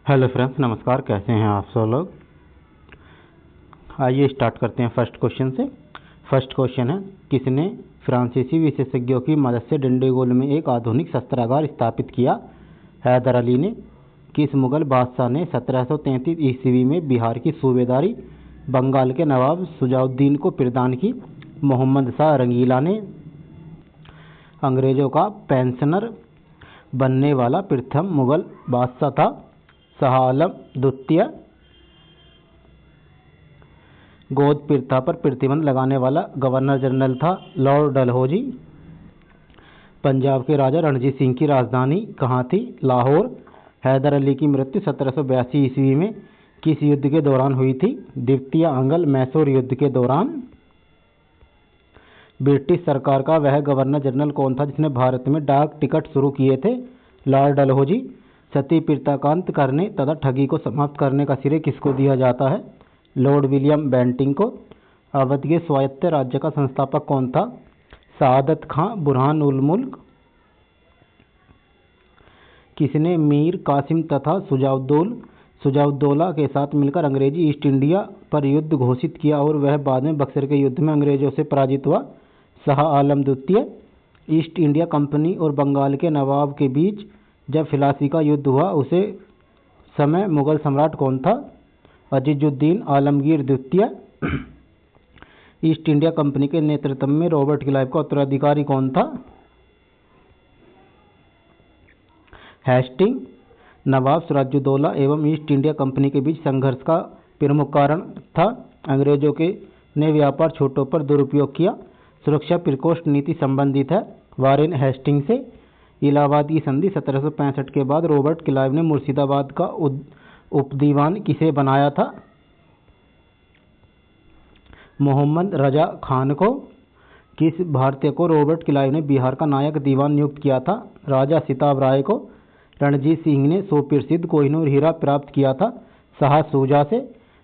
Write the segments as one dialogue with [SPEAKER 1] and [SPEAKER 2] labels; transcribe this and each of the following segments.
[SPEAKER 1] Hello friends, नमस्कार। कैसे हैं आप सब लोग। आइए स्टार्ट करते हैं फर्स्ट क्वेश्चन से। फर्स्ट क्वेश्चन है, किसने फ्रांसीसी विशेषज्ञों की मदद से डंडीगुल में एक आधुनिक शस्त्रागार स्थापित किया। हैदर अली ने। किस मुगल बादशाह ने 1733 ईस्वी में बिहार की सूबेदारी बंगाल के नवाब शुजाउद्दीन को प्रदान की। मोहम्मद शाह रंगीला ने। अंग्रेजों का पेंशनर बनने वाला प्रथम मुगल बादशाह था शाह आलम द्वितीय। गोद प्रथा पर प्रतिबंध लगाने वाला गवर्नर जनरल था लॉर्ड डलहौजी। पंजाब के राजा रणजीत सिंह की राजधानी कहाँ थी? लाहौर। हैदर अली की मृत्यु 1782 ईस्वी में किस युद्ध के दौरान हुई थी? द्वितीय अंग्ल मैसूर युद्ध के दौरान। ब्रिटिश सरकार का वह गवर्नर जनरल कौन था जिसने भारत में डाक टिकट शुरू किए थे? लॉर्ड डलहौजी। सती प्रथा का अंत करने तथा ठगी को समाप्त करने का श्रेय किसको दिया जाता है? लॉर्ड विलियम बेंटिंग को। अवध के स्वायत्त राज्य का संस्थापक कौन था? सआदत खां बुरहान उल मुल्क। किसने मीर कासिम तथा सुजाउद्दौला के साथ मिलकर अंग्रेजी ईस्ट इंडिया पर युद्ध घोषित किया और वह बाद में बक्सर के युद्ध में अंग्रेजों से पराजित हुआ? शाह आलम द्वितीय। ईस्ट इंडिया कंपनी और बंगाल के नवाब के बीच जब फिलासी का युद्ध हुआ उसे समय मुगल सम्राट कौन था? अजीजुद्दीन आलमगीर द्वितीय। ईस्ट इंडिया कंपनी के नेतृत्व में रॉबर्ट क्लाइव का उत्तराधिकारी कौन था? हेस्टिंग। नवाब सिराजुद्दौला एवं ईस्ट इंडिया कंपनी के बीच संघर्ष का प्रमुख कारण था अंग्रेजों के ने व्यापार छूटों पर दुरुपयोग किया। सुरक्षा प्रकोष्ठ नीति संबंधित है वारेन हेस्टिंग से। इलाहाबाद की संधि 1765 के बाद रॉबर्ट क्लाइव ने मुर्शिदाबाद का उपदीवान किसे बनाया था? मोहम्मद रजा खान को। किस भारतीय को रॉबर्ट क्लाइव ने बिहार का नायक दीवान नियुक्त किया था? राजा सिताब राय को। रणजीत सिंह ने सुप्रसिद्ध कोहिनूर हीरा प्राप्त किया था शाह शुजा से।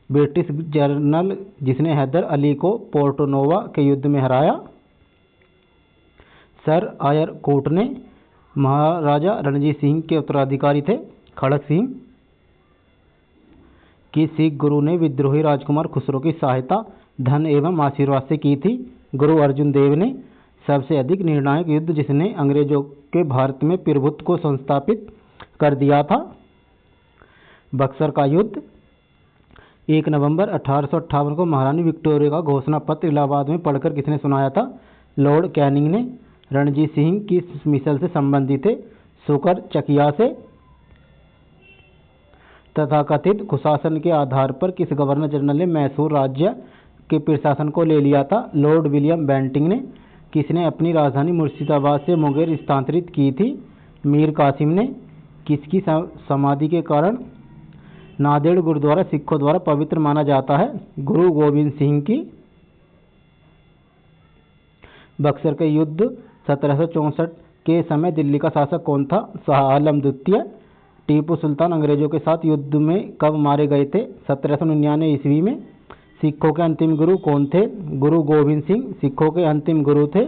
[SPEAKER 1] ब्रिटिश जनरल जिसने हैदर अली को पोर्टोनोवा के युद्ध में हराया? सर आयर कोट ने। महाराजा रणजीत सिंह के उत्तराधिकारी थे खड़क सिंह। किस सिख गुरु ने विद्रोही राजकुमार खुसरो की सहायता धन एवं आशीर्वाद से की थी? गुरु अर्जुन देव ने। सबसे अधिक निर्णायक युद्ध जिसने अंग्रेजों के भारत में प्रभुत्व को संस्थापित कर दिया था? बक्सर का युद्ध। 1 नवंबर 1858 को महारानी विक्टोरिया का घोषणा पत्र इलाहाबाद में पढ़कर किसने सुनाया था? लॉर्ड कैनिंग ने। रणजीत सिंह किस मिसल से संबंधित थे? शुकर चकिया से। तथाकथित कुशासन के आधार पर किस गवर्नर जनरल ने मैसूर राज्य के प्रशासन को ले लिया था? लॉर्ड विलियम बेंटिंग ने। किसने अपनी राजधानी मुर्शिदाबाद से मुंगेर स्थानांतरित की थी? मीर कासिम ने। किसकी समाधि के कारण नांदेड़ गुरुद्वारा सिखों द्वारा पवित्र माना जाता है? गुरु गोविंद सिंह की। बक्सर के युद्ध 1764 के समय दिल्ली का शासक कौन था? शाह आलम द्वितीय। टीपू सुल्तान अंग्रेजों के साथ युद्ध में कब मारे गए थे? 1799 ईस्वी में। सिखों के अंतिम गुरु कौन थे? गुरु गोविंद सिंह सिखों के अंतिम गुरु थे।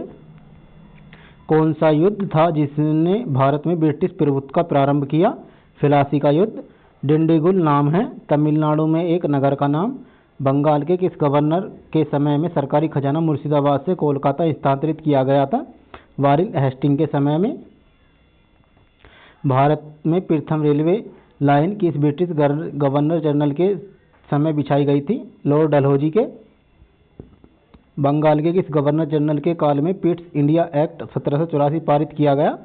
[SPEAKER 1] कौन सा युद्ध था जिसने भारत में ब्रिटिश प्रभुत्व का प्रारंभ किया? फिलासी का युद्ध। डिंडीगुल नाम है तमिलनाडु में एक नगर का नाम। बंगाल के किस गवर्नर के समय में सरकारी खजाना मुर्शिदाबाद से कोलकाता स्थानांतरित किया गया था? वारेन हेस्टिंग के समय में। भारत में प्रथम रेलवे लाइन किस ब्रिटिश गवर्नर जनरल के समय बिछाई गई थी? लॉर्ड डलहौजी के। बंगाल के किस गवर्नर जनरल के काल में पिट्स इंडिया एक्ट 1784 पारित किया गया?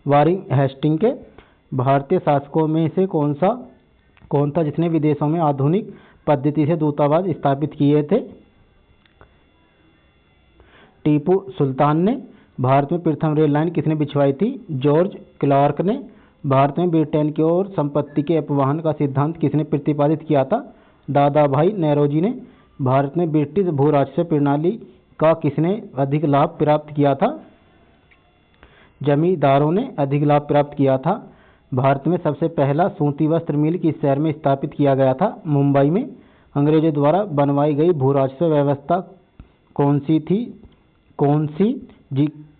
[SPEAKER 1] वारेन हेस्टिंग के। भारतीय शासकों में से कौन था जिसने विदेशों में आधुनिक पद्धति से दूतावास स्थापित किए थे? टीपू सुल्तान ने। भारत में प्रथम रेल लाइन किसने बिछवाई थी? जॉर्ज क्लार्क ने। भारत में ब्रिटेन की ओर संपत्ति के अपवाहन का सिद्धांत किसने प्रतिपादित किया था? दादा भाई नौरोजी ने। भारत में ब्रिटिश भू राजस्व प्रणाली का किसने अधिक लाभ प्राप्त किया था? जमींदारों ने अधिक लाभ प्राप्त किया था। भारत में सबसे पहला सूती वस्त्र मिल किस शहर में स्थापित किया गया था? मुंबई में। अंग्रेजों द्वारा बनवाई गई भू राजस्व व्यवस्था कौन सी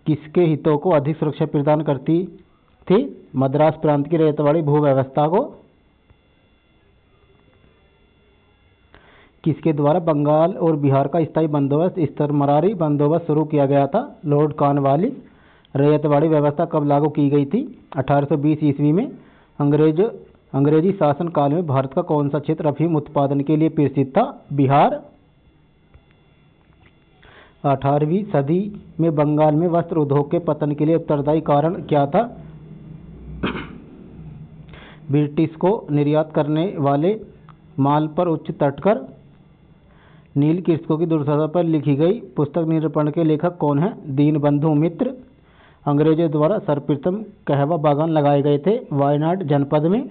[SPEAKER 1] किसके हितों को अधिक सुरक्षा प्रदान करती थी? मद्रास प्रांत की रेतवाड़ी भू व्यवस्था को। किसके द्वारा बंगाल और बिहार का स्थायी बंदोबस्त स्तरमरारी बंदोबस्त शुरू किया गया था? Lord Cornwallis. रैयतवाड़ी व्यवस्था कब लागू की गई थी? 1820 ईस्वी में। अंग्रेजी शासन काल में भारत का कौन सा क्षेत्र अफीम उत्पादन के लिए प्रसिद्ध था? बिहार। 18वीं सदी में बंगाल में वस्त्र उद्योग के पतन के लिए उत्तरदायी कारण क्या था? ब्रिटिश को निर्यात करने वाले माल पर उच्च तटकर। नील कृषकों की दुर्दशा पर लिखी गई पुस्तक निरूपण के लेखक कौन हैं? दीनबंधु मित्र। अंग्रेजों द्वारा सर्वप्रथम कहवा बागान लगाए गए थे? वायनाड जनपद में।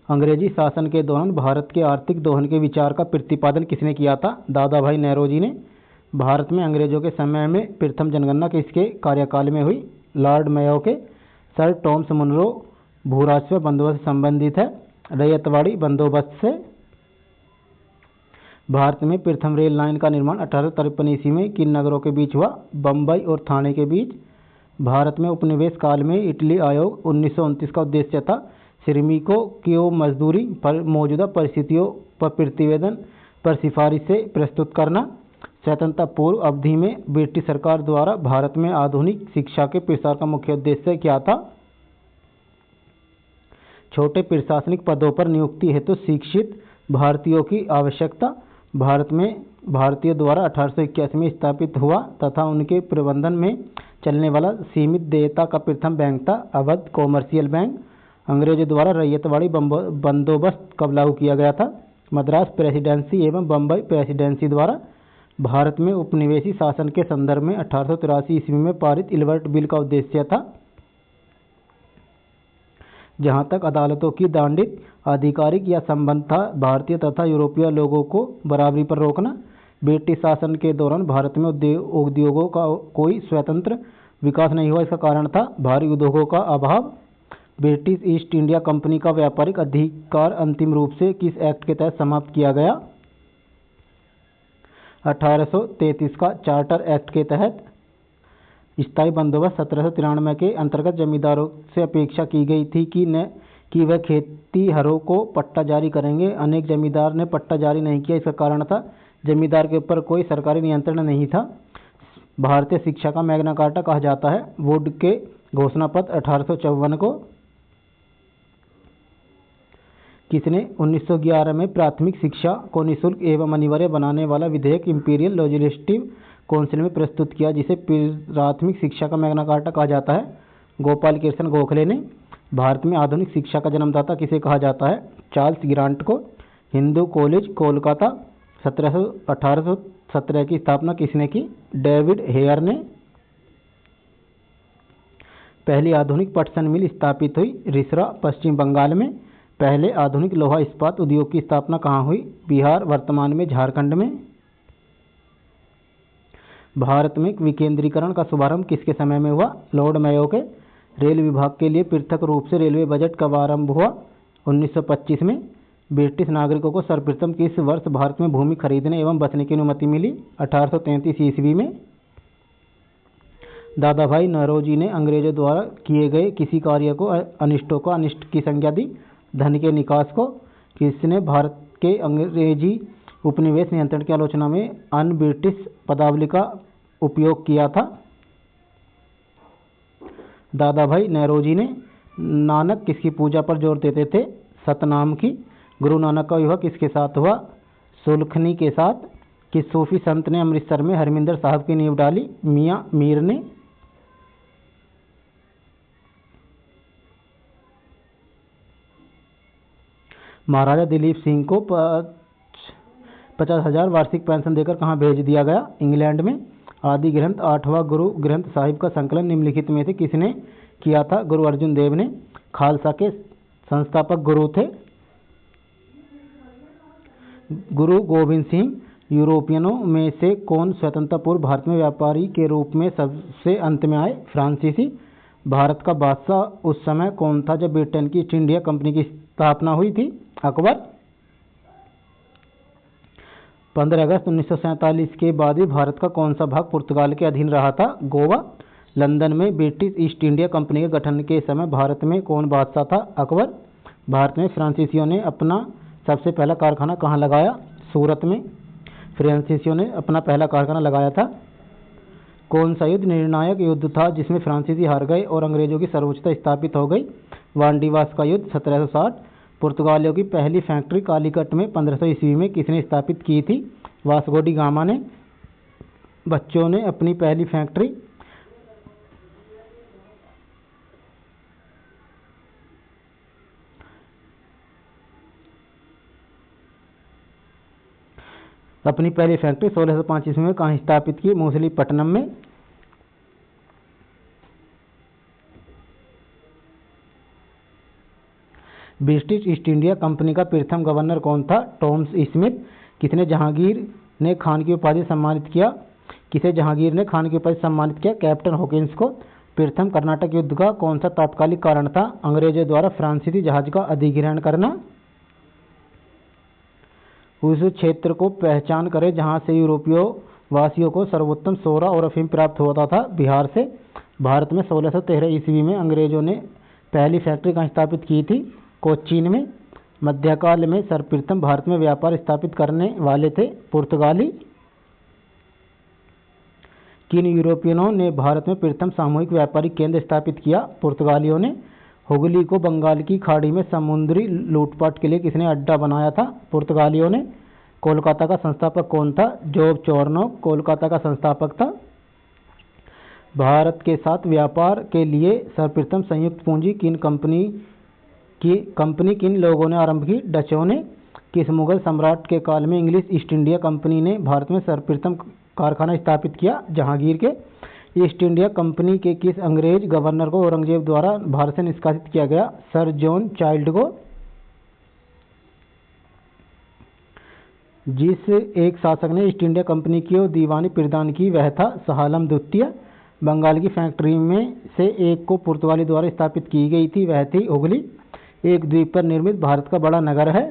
[SPEAKER 1] अंग्रेजी शासन के दौरान भारत के आर्थिक दोहन के विचार का प्रतिपादन किसने किया था? दादा भाई नौरोजी ने। भारत में अंग्रेजों के समय में प्रथम जनगणना किसके कार्यकाल में हुई? लॉर्ड मेयो के। सर टॉमस मुनरो भूराजस्व बंदोबस्त से संबंधित है? रैयतवाड़ी बंदोबस्त से। भारत में प्रथम रेल लाइन का निर्माण 1853 ईस्वी में किन नगरों के बीच हुआ? बम्बई और थाने के बीच। भारत में उपनिवेश काल में इटली आयोग 1929 का उद्देश्य था श्रमिकों की मजदूरी पर मौजूदा परिस्थितियों पर प्रतिवेदन पर सिफारिश से प्रस्तुत करना। स्वतंत्रता पूर्व अवधि में ब्रिटिश सरकार द्वारा भारत में आधुनिक शिक्षा के प्रसार का मुख्य उद्देश्य क्या था? छोटे प्रशासनिक पदों पर नियुक्ति हेतु शिक्षित भारतीयों की आवश्यकता। भारत में भारतीयों द्वारा 1881 में स्थापित हुआ तथा उनके प्रबंधन में चलने वाला सीमित देयता का प्रथम बैंक था अवध कॉमर्शियल बैंक। अंग्रेजों द्वारा रैयतवाड़ी बंदोबस्त कब लागू किया गया था? मद्रास प्रेसिडेंसी एवं बम्बई प्रेसिडेंसी द्वारा। भारत में उपनिवेशी शासन के संदर्भ में 1883 ईस्वी में पारित इल्बर्ट बिल का उद्देश्य था जहां तक अदालतों की दंडित आधिकारिक या संबंध था भारतीय तथा यूरोपीय लोगों को बराबरी पर रोकना। ब्रिटिश शासन के दौरान भारत में उद्योगों का कोई स्वतंत्र विकास नहीं हुआ। इसका कारण था भारी उद्योगों का अभाव। ब्रिटिश ईस्ट इंडिया कंपनी का व्यापारिक अधिकार अंतिम रूप से किस एक्ट के तहत समाप्त किया गया? 1833 का चार्टर एक्ट के तहत। स्थायी बंदोबस्त 1793 के अंतर्गत जमींदारों से अपेक्षा की गई थी कि वह खेतीहरों को पट्टा जारी करेंगे। अनेक जमींदार ने पट्टा जारी नहीं किया। इसका कारण था जमींदार के ऊपर कोई सरकारी नियंत्रण नहीं था। भारतीय शिक्षा का मैग्ना कार्टा कहा जाता है वुड के घोषणा पत्र 1854 को। किसने 1911 में प्राथमिक शिक्षा को निःशुल्क एवं अनिवार्य बनाने वाला विधेयक इंपीरियल लेजिस्लेटिव काउंसिल में प्रस्तुत किया जिसे प्राथमिक शिक्षा का मैग्ना कार्टा कहा जाता है? गोपाल कृष्ण गोखले ने। भारत में आधुनिक शिक्षा का जन्मदाता किसे कहा जाता है? चार्ल्स ग्रांट को। हिंदू कॉलेज कोलकाता 1817 की स्थापना किसने की? डेविड हेयर ने। पहली आधुनिक पटसन मिल स्थापित हुई रिसरा पश्चिम बंगाल में। पहले आधुनिक लोहा इस्पात उद्योग की स्थापना कहाँ हुई? बिहार वर्तमान में झारखंड में। भारत में विकेंद्रीकरण का शुभारंभ किसके समय में हुआ? लॉर्ड मेयो के। रेल विभाग के लिए पृथक रूप से रेलवे बजट कब आरंभ हुआ? 1925 में। ब्रिटिश नागरिकों को सर्वप्रथम किस वर्ष भारत में भूमि खरीदने एवं बसने की अनुमति मिली? 1833 ईस्वी में। दादा भाई नौरोजी ने अंग्रेजों द्वारा किए गए किसी कार्य को अनिष्टों को अनिष्ट की संज्ञा दी? धन के निकास को। किसने भारत के अंग्रेजी उपनिवेश नियंत्रण की आलोचना में अन ब्रिटिश पदावली का उपयोग किया था? दादा भाई नौरोजी ने। नानक किसकी पूजा पर जोर देते थे? सतनाम की। गुरु नानक का विवाह किसके साथ हुआ? सुलखनी के साथ। किस सूफी संत ने अमृतसर में हरमिंदर साहब की नींव डाली? मियाँ मीर ने। महाराजा दिलीप सिंह को 50,000 वार्षिक पेंशन देकर कहाँ भेज दिया गया? इंग्लैंड में। आदि ग्रंथ 8वां गुरु ग्रंथ साहिब का संकलन निम्नलिखित में से किसने किया था? गुरु अर्जुन देव ने। खालसा के संस्थापक गुरु थे गुरु गोविंद सिंह। यूरोपियनों में से कौन स्वतंत्रता पूर्व भारत में व्यापारी के रूप में सबसे अंत में आए? फ्रांसीसी। भारत का बादशाह उस समय कौन था जब ब्रिटेन की ईस्ट इंडिया कंपनी की स्थापना हुई थी? अकबर। 15 अगस्त 1947 के बाद भी भारत का कौन सा भाग पुर्तगाल के अधीन रहा था? गोवा। लंदन में ब्रिटिश ईस्ट इंडिया कंपनी के गठन के समय भारत में कौन बादशाह था? अकबर। भारत में फ्रांसीसियों ने अपना सबसे पहला कारखाना कहाँ लगाया? सूरत में फ्रांसीसियों ने अपना पहला कारखाना लगाया था। कौन सा युद्ध निर्णायक युद्ध था जिसमें फ्रांसीसी हार गए और अंग्रेजों की सर्वोच्चता स्थापित हो गई? वांडीवास का युद्ध 1760। पुर्तगालियों की पहली फैक्ट्री कालीकट में 1500 ईस्वी में किसने स्थापित की थी? वास्को डी गामा ने। बच्चों ने अपनी पहली फैक्ट्री अपनी पहली फैक्ट्री 1605 ईस्वी में कहाँ स्थापित की? मछलीपट्टनम में। ब्रिटिश ईस्ट इंडिया कंपनी का प्रथम गवर्नर कौन था? Thomas Smith. किसने जहांगीर ने खान की उपाधि सम्मानित किया? किसे जहांगीर ने खान की उपाधि सम्मानित किया? कैप्टन हॉकिंस को। प्रथम कर्नाटक युद्ध का कौन सा तात्कालिक कारण था? अंग्रेजों द्वारा फ्रांसीसी जहाज का अधिग्रहण करना। उस क्षेत्र को पहचान करें जहां से यूरोपीय वासियों को सर्वोत्तम सोरा और अफीम प्राप्त होता था। बिहार से। भारत में 1613 ईस्वी में अंग्रेजों ने पहली फैक्ट्री कहाँ स्थापित की थी? कोचीन में। मध्यकाल में सर्वप्रथम भारत में व्यापार स्थापित करने वाले थे पुर्तगाली। किन यूरोपियनों ने भारत में प्रथम सामूहिक व्यापारिक केंद्र स्थापित किया? पुर्तगालियों ने। हुगली को बंगाल की खाड़ी में समुद्री लूटपाट के लिए किसने अड्डा बनाया था? पुर्तगालियों ने। कोलकाता का संस्थापक कौन था? जॉब चोरनोक कोलकाता का संस्थापक था। भारत के साथ व्यापार के लिए सर्वप्रथम संयुक्त पूंजी कंपनी किन लोगों ने आरंभ की? डचों ने। किस मुगल सम्राट के काल में इंग्लिश ईस्ट इंडिया कंपनी ने भारत में सर्वप्रथम कारखाना स्थापित किया? जहांगीर के। ईस्ट इंडिया कंपनी के किस अंग्रेज गवर्नर को औरंगजेब द्वारा भारत से निष्कासित किया गया? सर जॉन चाइल्ड को। जिस एक शासक ने ईस्ट इंडिया कंपनी की दीवानी प्रदान की वह था शाह आलम द्वितीय। बंगाल की फैक्ट्री में से एक को पुर्तगाली द्वारा स्थापित की गई थी वह थी हुगली। एक द्वीप पर निर्मित भारत का बड़ा नगर है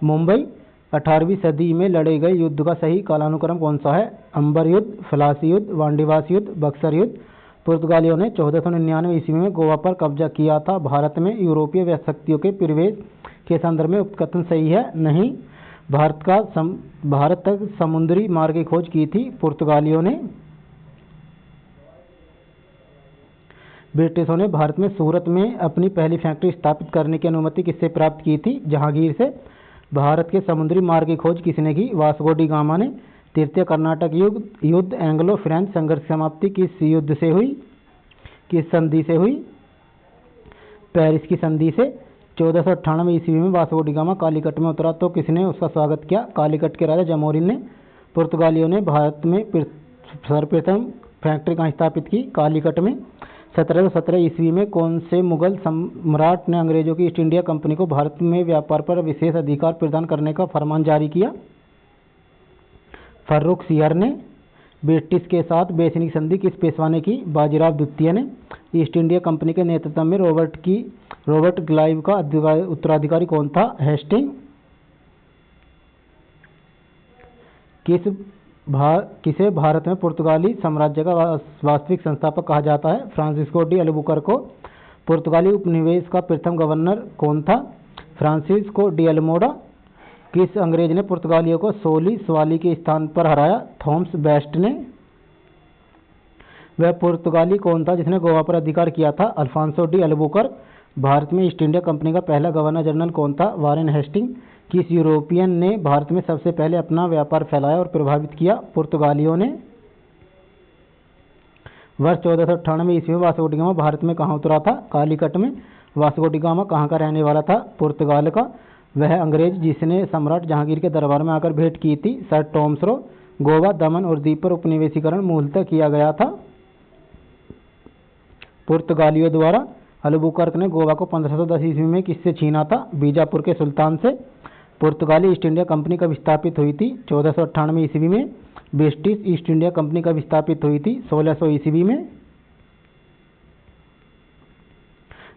[SPEAKER 1] मुंबई। 18वीं सदी में लड़े गए युद्ध का सही कालानुक्रम कौन सा है? अंबर युद्ध, फ्लासी युद्ध, वांडीवास युद्ध, बक्सर युद्ध। पुर्तगालियों ने 1499 ईस्वी में गोवा पर कब्जा किया था। भारत में यूरोपीय शक्तियों के प्रवेश के संदर्भ में उपकथन सही है? नहीं। भारत तक समुद्री मार्ग की खोज की थी पुर्तगालियों ने। ब्रिटिशों ने भारत में सूरत में अपनी पहली फैक्ट्री स्थापित करने की अनुमति किससे प्राप्त की थी? जहांगीर से। भारत के समुद्री मार्ग की खोज किसने की? वास्को डी गामा ने। तृतीय कर्नाटक युद्ध एंग्लो फ्रेंच संघर्ष की समाप्ति किस युद्ध से हुई? किस संधि से हुई? पेरिस की संधि से। 1498 ईस्वी में वास्को डी गामा कालीकट में उतरा तो किसने उसका स्वागत किया? कालीकट के राजा जमोरिन ने। पुर्तगालियों ने भारत में सर्वप्रथम फैक्ट्री कहाँ स्थापित की? कालीकट में। 1717 ईस्वी में कौन से मुगल सम्राट ने अंग्रेजों की ईस्ट इंडिया कंपनी को भारत में व्यापार पर विशेष अधिकार प्रदान करने का फरमान जारी किया? फर्रुख सियर ने। ब्रिटिश के साथ बेसिन की संधि किस पेशवा ने की? बाजीराव द्वितीय ने। ईस्ट इंडिया कंपनी के नेतृत्व में रॉबर्ट क्लाइव का उत्तराधिकारी कौन था? हेस्टिंग। किसे भारत में पुर्तगाली साम्राज्य का वास्तविक संस्थापक कहा जाता है? फ्रांसिस्को डी अल्बुकर्क को। पुर्तगाली उपनिवेश का प्रथम गवर्नर कौन था? Francisco de Almora. किस अंग्रेज ने पुर्तगालियों को सवाली के स्थान पर हराया? थॉमस बेस्ट ने। वह पुर्तगाली कौन था जिसने गोवा पर अधिकार किया था? Alphonso de Albuquerque. भारत में ईस्ट इंडिया कंपनी का पहला गवर्नर जनरल कौन था? Warren Hasting. किस यूरोपियन ने भारत में सबसे पहले अपना व्यापार फैलाया और प्रभावित किया? पुर्तगालियों ने। वर्ष 1498 ईस्वी में वास्को डी गामा भारत में कहाँ उतरा था? कालीकट में। वास्को डी गामा कहाँ का रहने वाला था? पुर्तगाल का। वह अंग्रेज जिसने सम्राट जहांगीर के दरबार में आकर भेंट की थी? Sir Thomas Roe. गोवा, दमन और दीप पर उपनिवेशीकरण मूलतः किया गया था पुर्तगालियों द्वारा। अल्बुकर्क ने गोवा को 1510 ईस्वी में किससे छीना था? बीजापुर के सुल्तान से। पुर्तगाली ईस्ट इंडिया कंपनी कब स्थापित हुई थी? 1498 ईस्वी में। ब्रिटिश ईस्ट इंडिया कंपनी कब स्थापित हुई थी? 1600 ईस्वी में।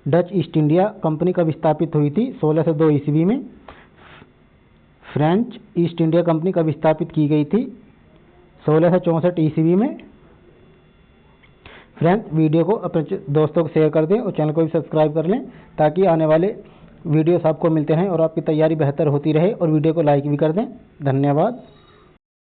[SPEAKER 1] डच ईस्ट इंडिया कंपनी कब स्थापित हुई थी? 1602 ईस्वी में। फ्रेंच ईस्ट इंडिया कंपनी कब स्थापित की गई थी? 1664 ईस्वी में। फ्रेंड्स, वीडियो को अपने दोस्तों को शेयर कर दें और चैनल को भी सब्सक्राइब कर लें ताकि आने वाले वीडियोस आपको मिलते रहें और आपकी तैयारी बेहतर होती रहे, और वीडियो को लाइक भी कर दें। धन्यवाद।